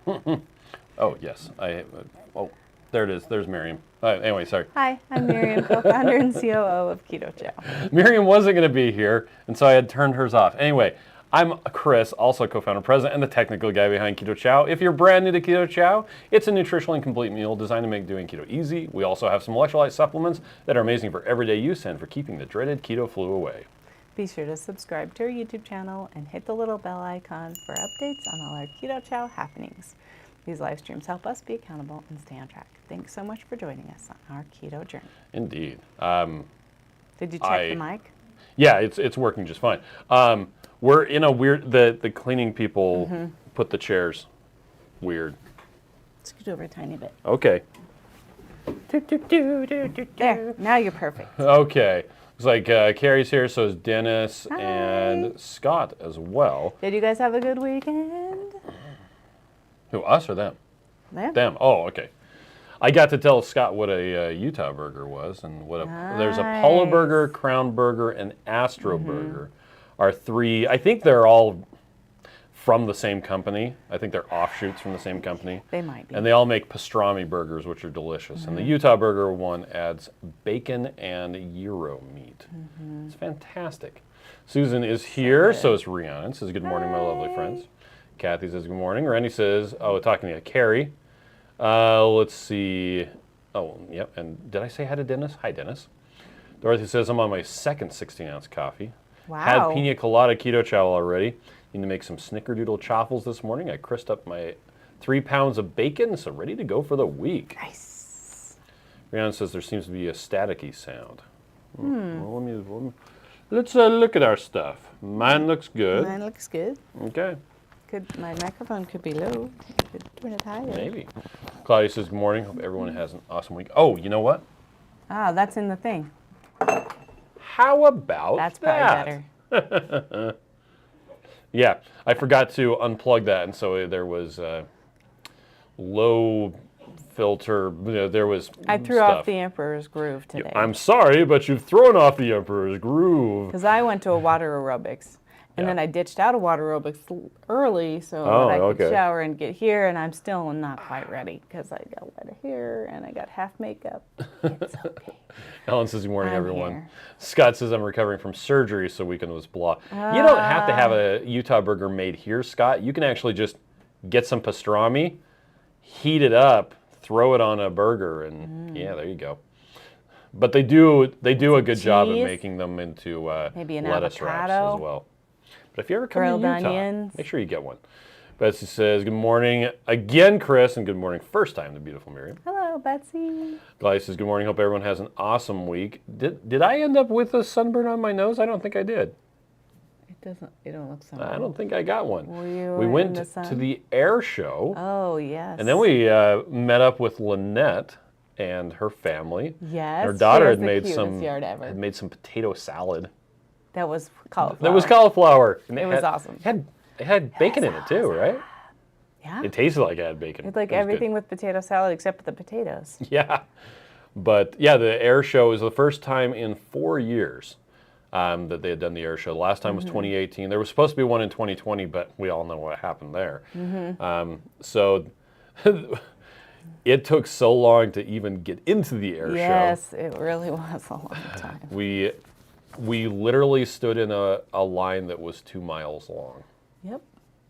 Oh, yes. Oh, there it is. There's Miriam. Anyway, sorry. Hi, I'm Miriam, co-founder and COO of Keto Chow. Miriam wasn't going to be here, and so I had turned hers off. Anyway, I'm Chris, also co-founder, president, and the technical guy behind Keto Chow. If you're brand new to Keto Chow, it's a nutritionally complete meal designed to make doing keto easy. We also have some electrolyte supplements that are amazing for everyday use and for keeping the dreaded keto flu away. Be sure to subscribe to our YouTube channel and hit the little bell icon for updates on all our Keto Chow happenings. These live streams help us be accountable and stay on track. Thanks so much for joining us on our keto journey. Indeed. Did you check the mic? Yeah, it's working just fine. We're in a weird, the cleaning people put the chairs weird. Scoot over a tiny bit. Okay. There, now you're perfect. Okay. It's like Carrie's here, so is Dennis Hi. and Scott as well. Did you guys have a good weekend? Who, us or them? Them. Them. Oh, okay. I got to tell Scott what a Utah burger was, and what there's a Polo burger, Crown burger, and Astro burger. Are three. I think they're all from the same company. I think they're offshoots from the same company. They might be. And they all make pastrami burgers, which are delicious. And the Utah burger one adds bacon and gyro meat. It's fantastic. Susan is here, so is Rihanna. Says good morning, my lovely friends. Kathy says good morning. Randy says, oh, talking to Carrie. Let's see. Oh, yep. And did I say hi to Dennis? Hi, Dennis. Dorothy says I'm on my second 16-ounce coffee. Wow. Had pina colada keto chow already. Need to make some snickerdoodle chaffles this morning. I crisped up my 3 pounds of bacon, so ready to go for the week. Nice. Rihanna says there seems to be a staticky sound. Well, let's look at our stuff. Mine looks good. Mine looks good. Okay. My microphone could be low. Could turn it higher. Maybe. Claudia says good morning. Hope everyone has an awesome week. Oh, you know what? Ah, that's in the thing. How about That's that? probably better. Yeah, I forgot to unplug that, and so there was low filter. There was I threw stuff. off the Emperor's Groove today. I'm sorry, but you've thrown off the Emperor's Groove. Because I went to a water aerobics. And then I ditched out of water aerobics early so that I could shower and get here, and I'm still not quite ready because I got wet hair and I got half makeup. It's okay. Ellen says, good morning, I'm everyone. here. Scott says, I'm recovering from surgery, so weekend was blah. You don't have to have a Utah burger made here, Scott. You can actually just get some pastrami, heat it up, throw it on a burger, and yeah, there you go. But they do a good job of making them into maybe an lettuce avocado. wraps as well. But if you ever come Grilled to Utah, onions. make sure you get one. Betsy says, good morning again, Chris, and good morning first time to beautiful Miriam. Hello, Betsy. Gladys says, good morning, hope everyone has an awesome week. Did I end up with a sunburn on my nose? I don't think I did. You don't look so. I don't think I got one. We We went in the sun? to the air show, Oh, yes. and then we met up with Lynette and her family. Yes. Her daughter she had has made the some cutest yard ever. had made some potato salad. That was cauliflower. That was cauliflower. And It was awesome. It had bacon in it too, right? Yeah. It tasted like it had bacon. It's like It was everything with potato salad except the potatoes. good. Yeah. But yeah, the air show is the first time in 4 years that they had done the air show. The last time was 2018. There was supposed to be one in 2020, but we all know what happened there. So it took so long to even get into the air show. Yes, it really was a long time. We literally stood in a line that was 2 miles long. Yep.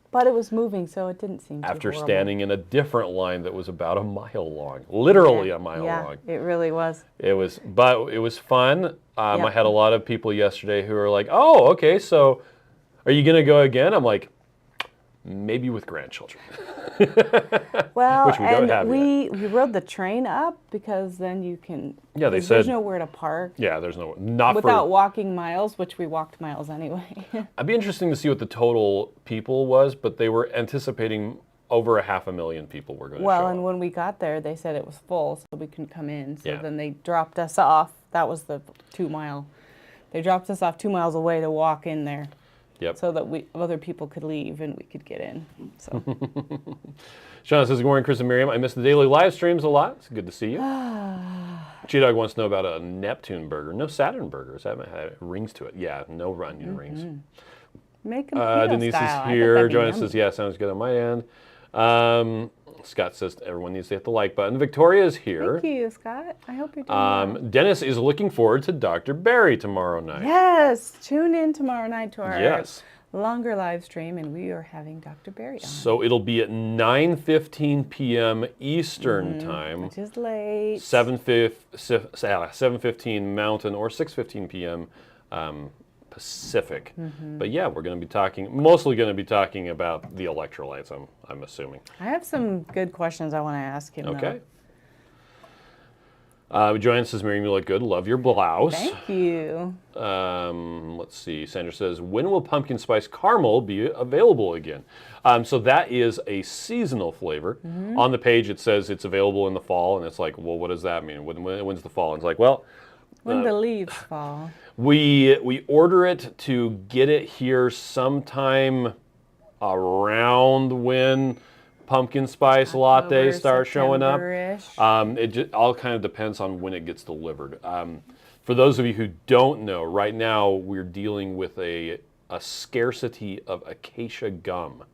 But it was moving, so it didn't seem too After horrible. standing in a different line that was about a mile long, literally a mile long. Yeah, it really was. But it was fun. I had a lot of people yesterday who were like, "Oh, okay, so are you gonna go again?" I'm like, maybe with grandchildren. Well, Which we don't have we rode the train up because then you can. Yeah, they there's said- nowhere to park. Yeah, there's not Without for. walking miles, which we walked miles anyway. It'd be interesting to see what the total people was, but they were anticipating over 500,000 people were going to show Well, up. and when we got there, they said it was full, so we couldn't come in. So Yeah. then they dropped us off. That was the 2 mile. They dropped us off 2 miles away to walk in there. Yep. So that other people could leave and we could get in. So Sean says, good morning, Chris and Miriam. I miss the daily live streams a lot. It's good to see you. G-Dog wants to know about a Neptune burger. No Saturn burgers. I haven't had rings to it. Yeah, no onion rings. make them keto Denise style. is here. Joanna says, yeah, sounds good on my end. Scott says everyone needs to hit the like button. Victoria is here. Thank you, Scott. I hope you're doing well. Dennis is looking forward to Dr. Barry tomorrow night. Yes, tune in tomorrow night to our Yes. longer live stream, and we are having Dr. Barry on. So it'll be at 9:15 p.m. Eastern time. Which is late. 7:15 Mountain or 6:15 p.m. Pacific. But yeah, we're going to be mostly going to be talking about the electrolytes, I'm assuming. I have some good questions I want to ask him. Okay. Joanne says, Miriam, you look good. Love your blouse. Thank you. Let's see. Sandra says, when will pumpkin spice caramel be available again? So that is a seasonal flavor. On the page, it says it's available in the fall, and it's like, well, what does that mean? When's the fall? And it's like, well, When the leaves fall. we order it to get it here sometime around when pumpkin spice lattes start showing up. It all kind of depends on when it gets delivered. For those of you who don't know, right now we're dealing with a scarcity of Acacia Gum,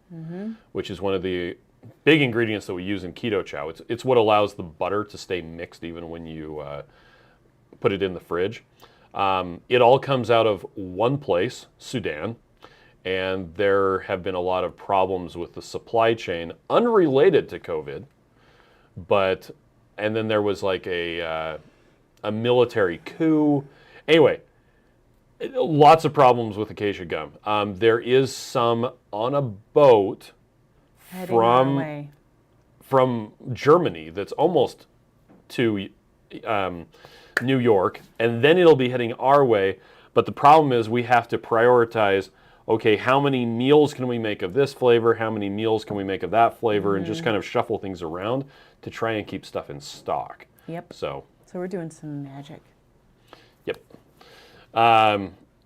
which is one of the big ingredients that we use in Keto Chow. It's what allows the butter to stay mixed even when you put it in the fridge. It all comes out of one place, Sudan. And there have been a lot of problems with the supply chain unrelated to COVID. And then there was like a military coup. Anyway, lots of problems with Acacia Gum. There is some on a boat from Germany that's almost to New York, and then it'll be heading our way. But the problem is we have to prioritize, okay, how many meals can we make of this flavor? How many meals can we make of that flavor? And just kind of shuffle things around to try and keep stuff in stock. Yep. So we're doing some magic. Yep.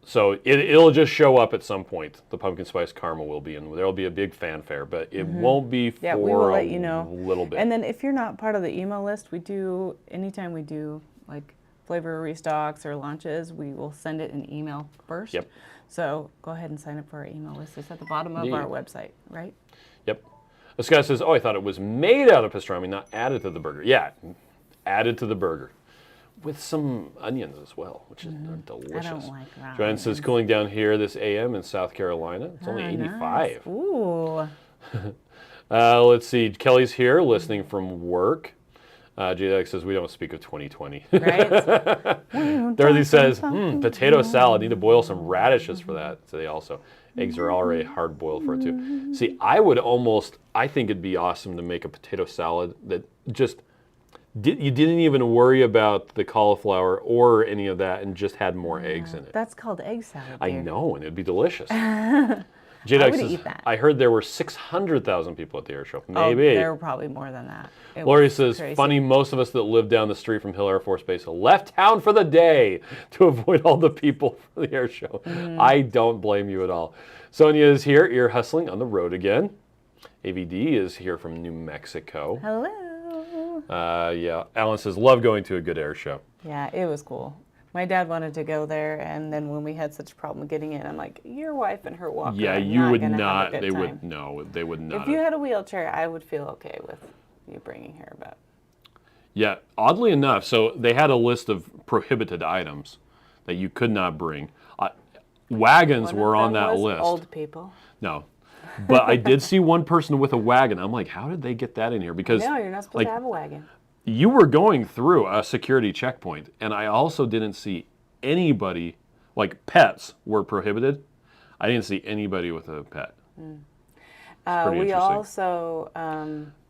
So it'll just show up at some point. The pumpkin spice caramel will be, and there'll be a big fanfare, but it won't be for we will let you know. Little bit. And then if you're not part of the email list, anytime we do like flavor restocks or launches, we will send it in email first. Yep. So go ahead and sign up for our email list. It's at the bottom of our website, right? Yep. This guy says, I thought it was made out of pastrami, not added to the burger. Yeah, added to the burger. With some onions as well, which is delicious. I don't like that. Joanne says, cooling down here this AM in South Carolina. It's only 85. Nice. Ooh. Let's see. Kelly's here listening from work. JDX says, we don't speak of 2020. Right? Dorothy says, potato salad. Need to boil some radishes for that today also. Eggs are already hard boiled for it too. See, I think it'd be awesome to make a potato salad that just, you didn't even worry about the cauliflower or any of that and just had more eggs in it. That's called egg salad. I know, and it'd be delicious. I would eat that. I heard there were 600,000 people at the air show. Maybe. There were probably more than that. Lori says, funny, most of us that live down the street from Hill Air Force Base left town for the day to avoid all the people for the air show. I don't blame you at all. Sonia is here, ear hustling on the road again. AVD is here from New Mexico. Hello. Yeah, Alan says, love going to a good air show. Yeah, it was cool. My dad wanted to go there, and then when we had such a problem getting in, I'm like, your wife and her walker. Yeah, you would not. They would not. If you had a wheelchair, I would feel okay with you bringing her, but. Yeah, oddly enough, so they had a list of prohibited items that you could not bring. Wagons were on that list. Old people. No, but I did see one person with a wagon. I'm like, how did they get that in here? Because no, you're not supposed to have a wagon. You were going through a security checkpoint, and I also didn't see anybody, like pets were prohibited. I didn't see anybody with a pet. We also...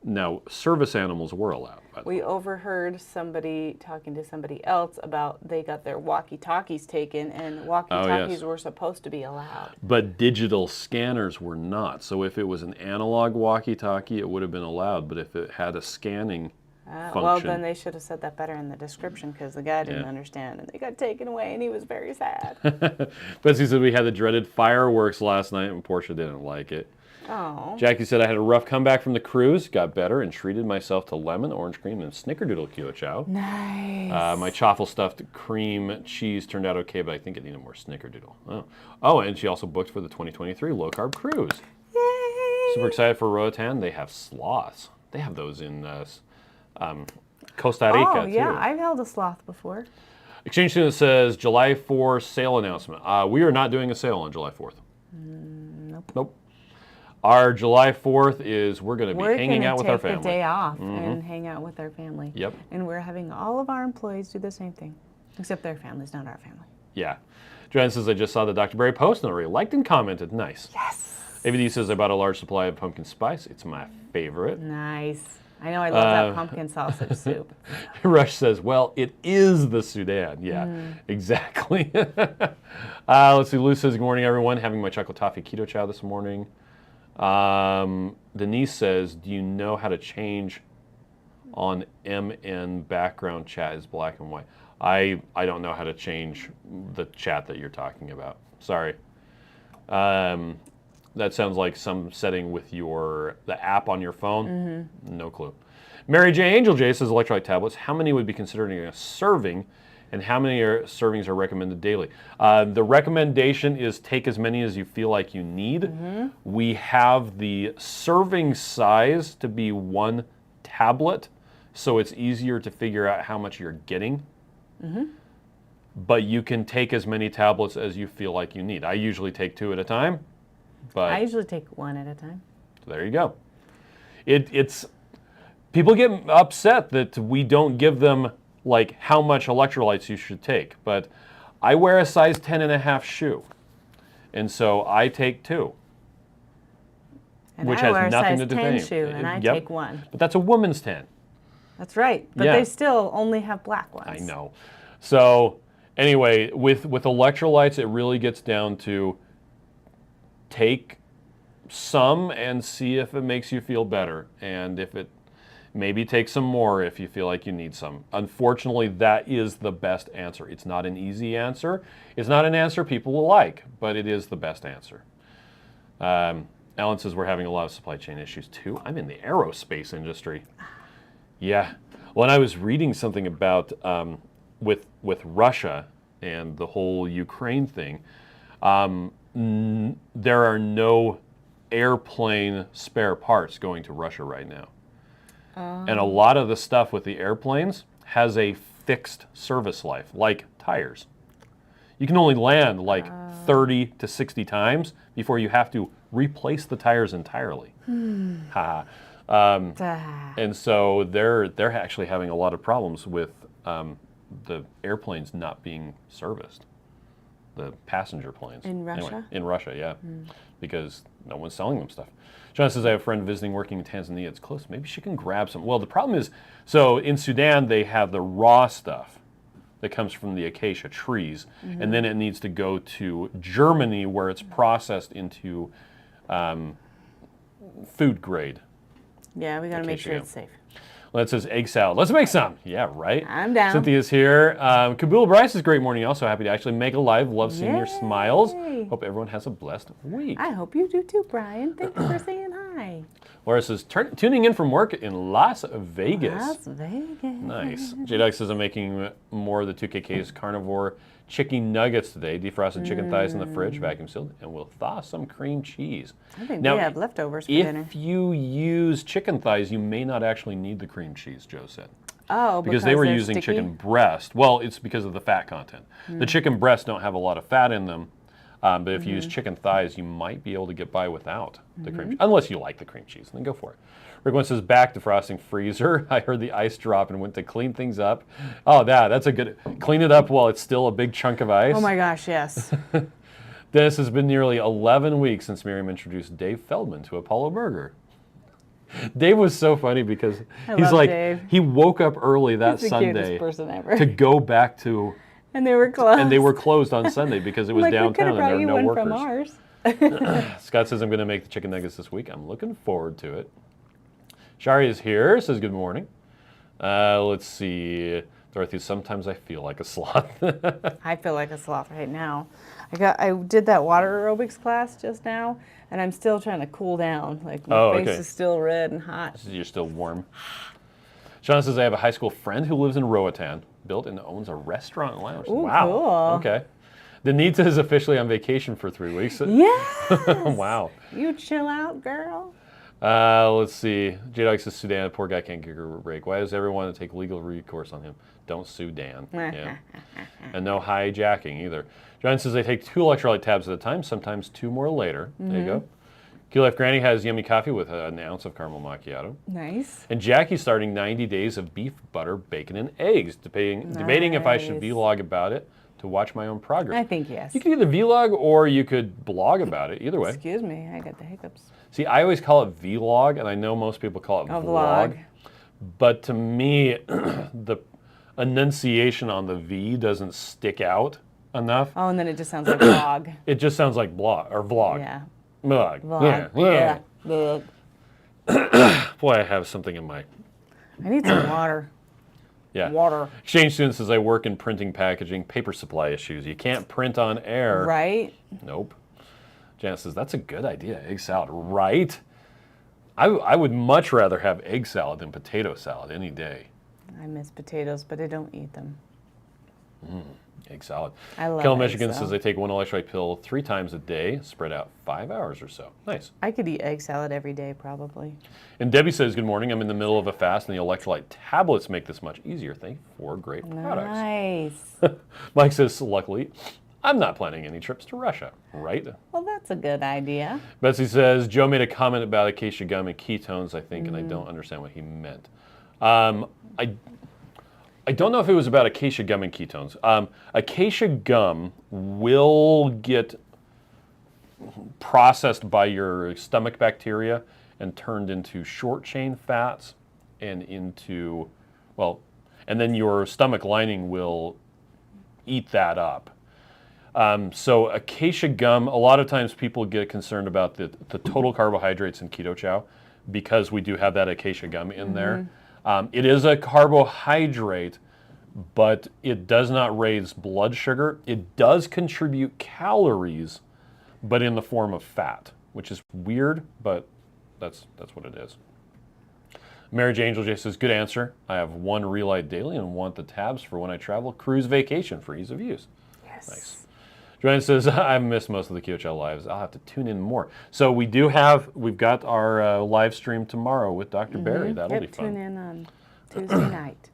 now, service animals were allowed. We overheard somebody talking to somebody else about they got their walkie-talkies taken, and walkie-talkies were supposed to be allowed. But digital scanners were not. So if it was an analog walkie-talkie, it would have been allowed. But if it had a scanning... well, then they should have said that better in the description because the guy didn't understand and they got taken away and he was very sad. Betsy said we had the dreaded fireworks last night and Portia didn't like it. Oh. Jackie said I had a rough comeback from the cruise, got better, and treated myself to lemon, orange cream, and snickerdoodle Keto Chow. Nice. My chaffle stuffed cream cheese turned out okay, but I think it needed more snickerdoodle. Oh, and she also booked for the 2023 low carb cruise. Yay! Super excited for Roatan. They have sloths. They have those in Costa Rica, Oh, yeah. too. I've held a sloth before. Exchange Student says, July 4th sale announcement. We are not doing a sale on July 4th. Nope. Our July 4th is we're going to be hanging out with our family. We're going to take the day off and hang out with our family. Yep. And we're having all of our employees do the same thing, except their families, not our family. Yeah. Joanne says, I just saw the Dr. Berry post and already liked and commented. Nice. Yes. AVD says, I bought a large supply of pumpkin spice. It's my favorite. Nice. I know I love that pumpkin sausage soup. Rush says, well, it is the Sudan. Yeah, exactly. Let's see. Lou says, good morning, everyone. Having my chocolate toffee keto chow this morning. Denise says, do you know how to change on MN background chat is black and white? I don't know how to change the chat that you're talking about. Sorry. That sounds like some setting with the app on your phone. No clue. Mary J. Angel J says electrolyte tablets. How many would be considered a serving, and how many servings are recommended daily? The recommendation is take as many as you feel like you need. We have the serving size to be 1 tablet, so it's easier to figure out how much you're getting. But you can take as many tablets as you feel like you need. I usually take 2 at a time. But I usually take 1 at a time. So there you go. It's people get upset that we don't give them like how much electrolytes you should take, but I wear a size 10.5 shoe, and so I take 2, And which I has wear nothing a to size do 10 with shoe, and I Yep. take 1. But that's a woman's 10. That's right, but Yeah. they still only have black ones. I know. So anyway, with electrolytes, it really gets down to take some and see if it makes you feel better, and if it maybe take some more if you feel like you need some. Unfortunately, that is the best answer. It's not an easy answer. It's not an answer people will like, but it is the best answer. Alan says we're having a lot of supply chain issues too. I'm in the aerospace industry. Yeah. Well, and I was reading something about with Russia and the whole Ukraine thing. There are no airplane spare parts going to Russia right now. And a lot of the stuff with the airplanes has a fixed service life, like tires. You can only land like 30 to 60 times before you have to replace the tires entirely. And so they're actually having a lot of problems with the airplanes not being serviced, the passenger planes. In Russia? Anyway, in Russia, yeah, because no one's selling them stuff. John says, I have a friend visiting working in Tanzania. It's close. Maybe she can grab some. Well, the problem is, so in Sudan, they have the raw stuff that comes from the acacia trees, and then it needs to go to Germany where it's processed into food grade. Yeah, we got to make Acacia sure Gum. it's safe. Well, it says egg salad. Let's make some. Yeah, right. I'm down. Cynthia's here. Kabul Bryce is great morning. Also happy to actually make a live. Love seeing your smiles. Hope everyone has a blessed week. I hope you do too, Brian. Thank you for saying hi. Laura says, tuning in from work in Las Vegas. Las Vegas. Nice. J-Dog says, I'm making more of the 2KK's carnivore chicken nuggets today. Defrosted chicken thighs in the fridge, vacuum sealed, and we'll thaw some cream cheese. I think Now, we have leftovers for dinner. If you use chicken thighs, you may not actually need the cream cheese, Joe said. Oh, Because they were they're using sticky? chicken breast. Well, it's because of the fat content. The chicken breasts don't have a lot of fat in them, but if you use chicken thighs, you might be able to get by without the cream cheese. Unless you like the cream cheese, then go for it. Rick one says, back to frosting freezer. I heard the ice drop and went to clean things up. Oh, that's a good, clean it up while it's still a big chunk of ice. Oh my gosh, yes. Dennis has been nearly 11 weeks since Miriam introduced Dave Feldman to Apollo Burger. Dave was so funny because he's like, Dave. he woke up early that He's the cutest Sunday person ever. to go back to, And they were closed. and they were closed on Sunday because it was like, downtown and there were we could no have brought you workers. one from ours. Scott says, I'm going to make the chicken nuggets this week. I'm looking forward to it. Shari is here, says good morning. Let's see. Dorothy, sometimes I feel like a sloth. I feel like a sloth right now. I did that water aerobics class just now, and I'm still trying to cool down. Like my face is still red and hot. You're still warm. Sean says, I have a high school friend who lives in Roatan, built and owns a restaurant and lounge. Ooh, wow. cool. Okay. Denita is officially on vacation for 3 weeks. Yes. Wow. You chill out, girl. Let's see. J-Dog says, Sue Dan, poor guy can't get a break. Why does everyone take legal recourse on him? Don't sue Dan. Yeah. And no hijacking either. John says they take 2 electrolyte tabs at a time, sometimes 2 more later. There you go. Key Life Granny has yummy coffee with an ounce of caramel macchiato. Nice. And Jackie's starting 90 days of beef, butter, bacon, and eggs, debating if I should vlog about it to watch my own progress. I think yes. You could either vlog or you could blog about it. Either way. Excuse me, I got the hiccups. See, I always call it vlog, and I know most people call it vlog. But to me, the enunciation on the V doesn't stick out enough. Oh, and then it just sounds like vlog. It just sounds like blog or vlog. Yeah. Vlog. Vlog. Yeah. Boy, I have something in my... I need some water. Yeah. Water. Exchange student says, I work in printing, packaging, paper supply issues. You can't print on air. Right? Nope. Janet says, that's a good idea, egg salad. Right? I would much rather have egg salad than potato salad any day. I miss potatoes, but I don't eat them. Egg salad. I love Kel egg Michigan salad. says they take 1 electrolyte pill 3 times a day, spread out 5 hours or so. Nice. I could eat egg salad every day, probably. And Debbie says, good morning. I'm in the middle of a fast, and the electrolyte tablets make this much easier. Thank you for great products. Nice. Mike says, luckily, I'm not planning any trips to Russia. Right? Well, that's a good idea. Betsy says, Joe made a comment about Acacia Gum and ketones, I think, and I don't understand what he meant. I don't know if it was about Acacia Gum and ketones. Acacia Gum will get processed by your stomach bacteria and turned into short chain fats and into, well, and then your stomach lining will eat that up. So Acacia Gum, a lot of times people get concerned about the total carbohydrates in Keto Chow because we do have that Acacia Gum in there. It is a carbohydrate, but it does not raise blood sugar. It does contribute calories, but in the form of fat, which is weird, but that's what it is. Mary J. Angel J says, good answer. I have 1 Relight daily and want the tabs for when I travel cruise vacation for ease of use. Yes. Nice. Joanne says, I've missed most of the Keto Chow lives. I'll have to tune in more. So we've got our live stream tomorrow with Dr. Barry. That'll be fun. Tune in on Tuesday night.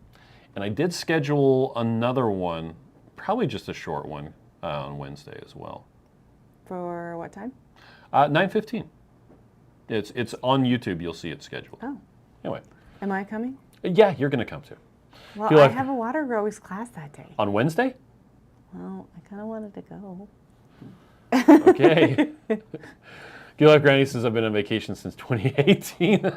And I did schedule another one, probably just a short one, on Wednesday as well. For what time? 9:15. It's on YouTube. You'll see it scheduled. Oh. Anyway. Am I coming? Yeah, you're going to come too. Well, I have a water aerobics class that day. On Wednesday? Well, I kind of wanted to go. Okay. Gila Granny says, I've been on vacation since 2018.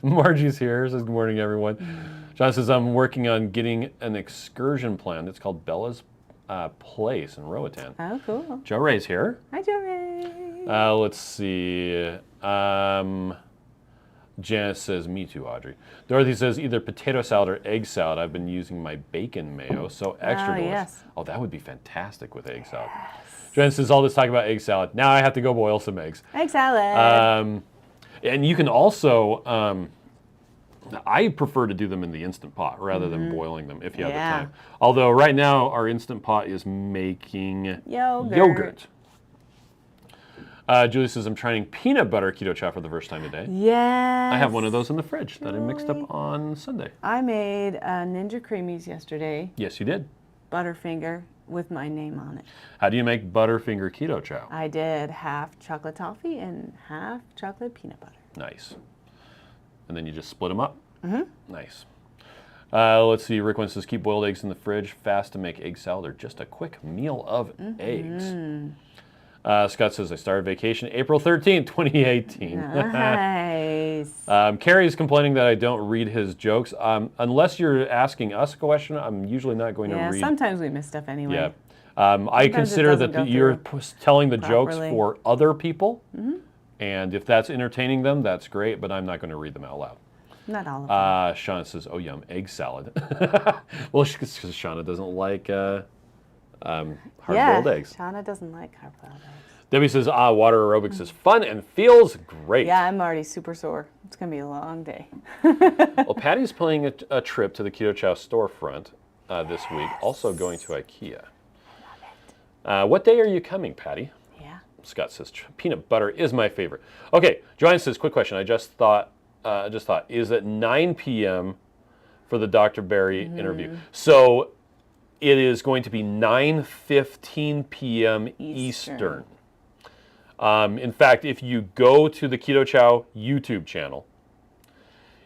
Margie's here. Says, good morning, everyone. John says, I'm working on getting an excursion planned. It's called Bella's Place in Roatan. Oh, cool. Joe Ray's here. Hi, Joe Ray. Let's see. Janice says, me too, Audrey. Dorothy says, either potato salad or egg salad. I've been using my bacon mayo, so extra delicious. Yes. Oh, that would be fantastic with egg salad. Janice says, all this talk about egg salad. Now I have to go boil some eggs. Egg salad. And you can also, I prefer to do them in the Instant Pot rather than boiling them if you have the time. Although right now our Instant Pot is making yogurt. Julie says, I'm trying peanut butter Keto Chow for the first time today. Yes. I have one of those in the fridge that I mixed up on Sunday. I made Ninja Creamies yesterday. Yes, you did. Butterfinger with my name on it. How do you make Butterfinger Keto Chow? I did half chocolate toffee and half chocolate peanut butter. Nice. And then you just split them up? Mm-hmm. Nice. Let's see. Rick says, keep boiled eggs in the fridge. Fast to make egg salad or just a quick meal of eggs. Scott says, I started vacation April 13th, 2018. Nice. Carrie's complaining that I don't read his jokes. Unless you're asking us a question, I'm usually not going to read. Yeah, sometimes we miss stuff anyway. Yeah. I consider that you're telling the jokes for other people. And if that's entertaining them, that's great, but I'm not going to read them out loud. Not all of them. Shauna says, oh, yum, egg salad. Well, because Shauna doesn't like hard-boiled eggs. Shauna doesn't like hard-boiled eggs. Debbie says, water aerobics is fun and feels great. Yeah, I'm already super sore. It's going to be a long day. Well, Patty's planning a trip to the Keto Chow storefront this week, also going to IKEA. What day are you coming, Patty? Yeah. Scott says, peanut butter is my favorite. Okay, Joanne says, quick question. I just thought, is it 9 p.m. for the Dr. Barry interview? So it is going to be 9:15 p.m. Eastern. In fact, if you go to the Keto Chow YouTube channel,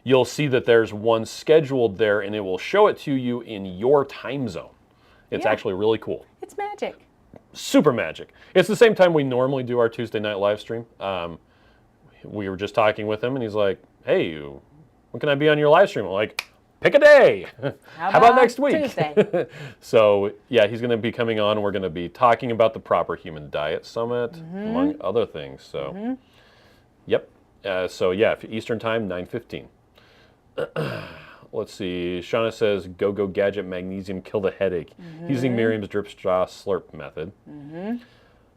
you'll see that there's one scheduled there, and it will show it to you in your time zone. It's actually really cool. It's magic. Super magic. It's the same time we normally do our Tuesday night live stream. We were just talking with him, and he's like, hey, when can I be on your live stream? I'm like, pick a day. How about next week? Tuesday? So, yeah, he's going to be coming on. We're going to be talking about the Proper Human Diet Summit, among other things. So, yep. So, yeah, Eastern Time, 9:15. Let's see. Shauna says, go gadget magnesium, kill the headache. Using Miriam's drip straw slurp method.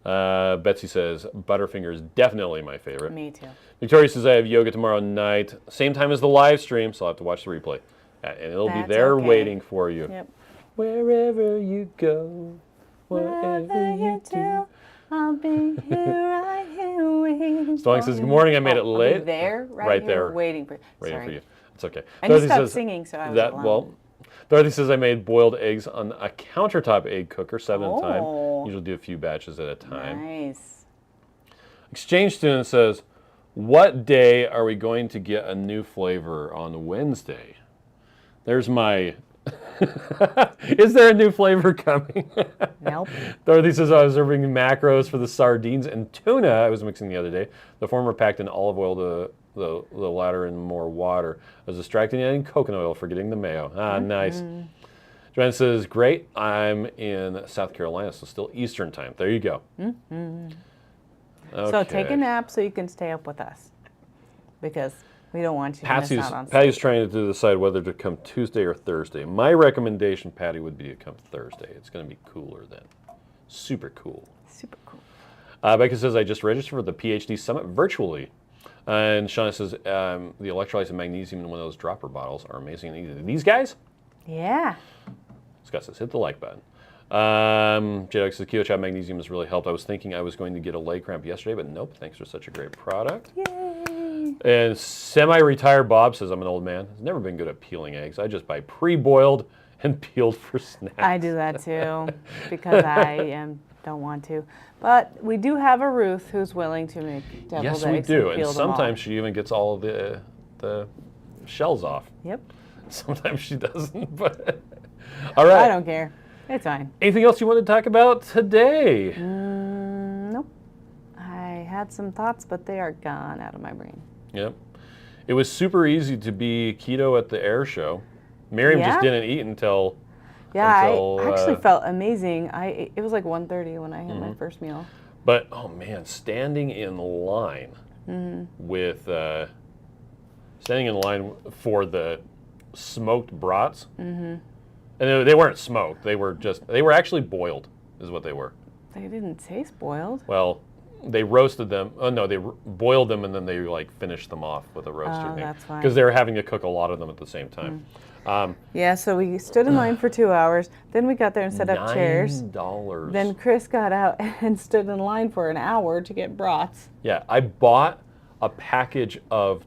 Betsy says, Butterfinger is definitely my favorite. Me too. Victoria says, I have yoga tomorrow night. Same time as the live stream, so I'll have to watch the replay. And it'll be there waiting for you. Yep. Wherever you go, whatever you do, I'll be here, right here waiting. Strong says, good morning, I made it late. I'll be there, Right here, there. waiting for For you. It's okay. I just stopped singing, so I was alone. Well, Dorothy says I made boiled eggs on a countertop egg cooker, 7 at a time. Usually do a few batches at a time. Nice. Exchange student says, what day are we going to get a new flavor on Wednesday? There's my... Is there a new flavor coming? Nope. Dorothy says I was serving macros for the sardines and tuna I was mixing the other day. The former packed in olive oil, the latter in more water. I was distracted in coconut oil, forgetting the mayo. Nice. Joanne says, great. I'm in South Carolina, so still Eastern time. There you go. Okay. So take a nap so you can stay up with us, because we don't want you to miss out on Patty's trying to decide whether to come Tuesday or Thursday. My recommendation, Patty, would be to come Thursday. It's going to be cooler then. Super cool. Super cool. Becca says, I just registered for the PhD Summit virtually. And Shauna says, the electrolytes and magnesium in one of those dropper bottles are amazing and easy. These guys? Yeah. Scott says, hit the like button. J-Dog says, Keto Chow magnesium has really helped. I was thinking I was going to get a leg cramp yesterday, but nope, thanks for such a great product. Yay. And semi-retired Bob says, I'm an old man. I've never been good at peeling eggs. I just buy pre-boiled and peeled for snacks. I do that too, because I don't want to. But we do have a Ruth who's willing to make deviled eggs. Yes, we do. And peel them sometimes all. she even gets all of the shells off. Yep. Sometimes she doesn't, but all right. I don't care. It's fine. Anything else you want to talk about today? Nope. I had some thoughts, but they are gone out of my brain. Yep. It was super easy to be keto at the air show. Miriam just didn't eat until... Yeah, I actually felt amazing. It was like 1:30 when I had my first meal. But, oh man, standing in line with... standing in line for the smoked brats. And they weren't smoked. They were actually boiled, is what they were. They didn't taste boiled. Well, they roasted them. Oh no, they boiled them and then they like finished them off with a roaster thing. That's fine. Because they were having to cook a lot of them at the same time. Yeah, so we stood in line for 2 hours. Then we got there and set up chairs. $9. Then Chris got out and stood in line for an hour to get brats. Yeah, I bought a package of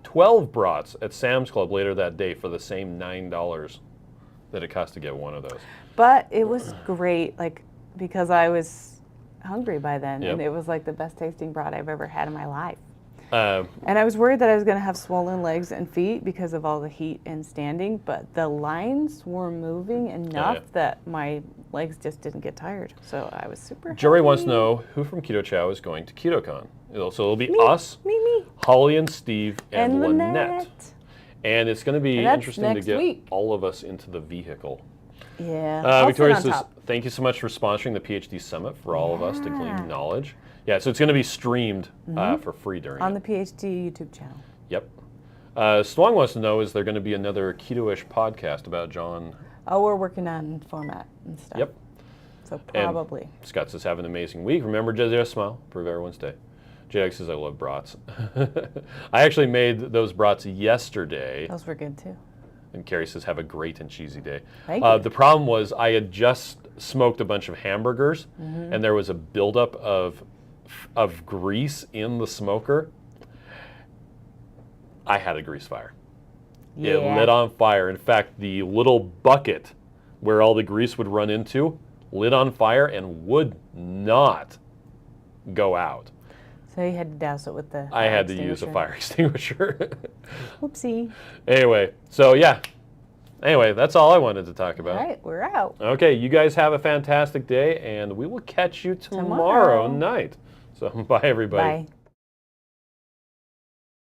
12 brats at Sam's Club later that day for the same $9 that it cost to get one of those. But it was great, like, because I was hungry by then, Yep. and it was like the best tasting brat I've ever had in my life. And I was worried that I was going to have swollen legs and feet because of all the heat and standing, but the lines were moving enough that my legs just didn't get tired. So I was super Jory happy. wants to know who from Keto Chow is going to KetoCon. So it'll be us, Me. Holly and Steve, and Lynette. Lynette. And it's going to be And that's interesting to next get week. all of us into the vehicle. Yeah. I'll sit Victoria on says, top. thank you so much for sponsoring the PhD Summit for all of us to glean knowledge. Yeah, so it's going to be streamed for free during On it. the PhD YouTube channel. Yep. Swang wants to know, is there going to be another Keto-ish podcast about John? Oh, we're working on format and stuff. Yep. So probably. And Scott says, have an amazing week. Remember, just smile. Prove everyone's day. JX says, I love brats. I actually made those brats yesterday. Those were good too. And Carrie says, have a great and cheesy day. Thank you. The problem was I had just smoked a bunch of hamburgers, and there was a buildup of of grease in the smoker, I had a grease fire. Yeah. It lit on fire. In fact, the little bucket where all the grease would run into lit on fire and would not go out. So you had to douse it with the I had to use a fire extinguisher. Whoopsie. Anyway, so yeah. Anyway, that's all I wanted to talk about. All right, we're out. Okay, you guys have a fantastic day, and we will catch you tomorrow night. So bye, everybody. Bye.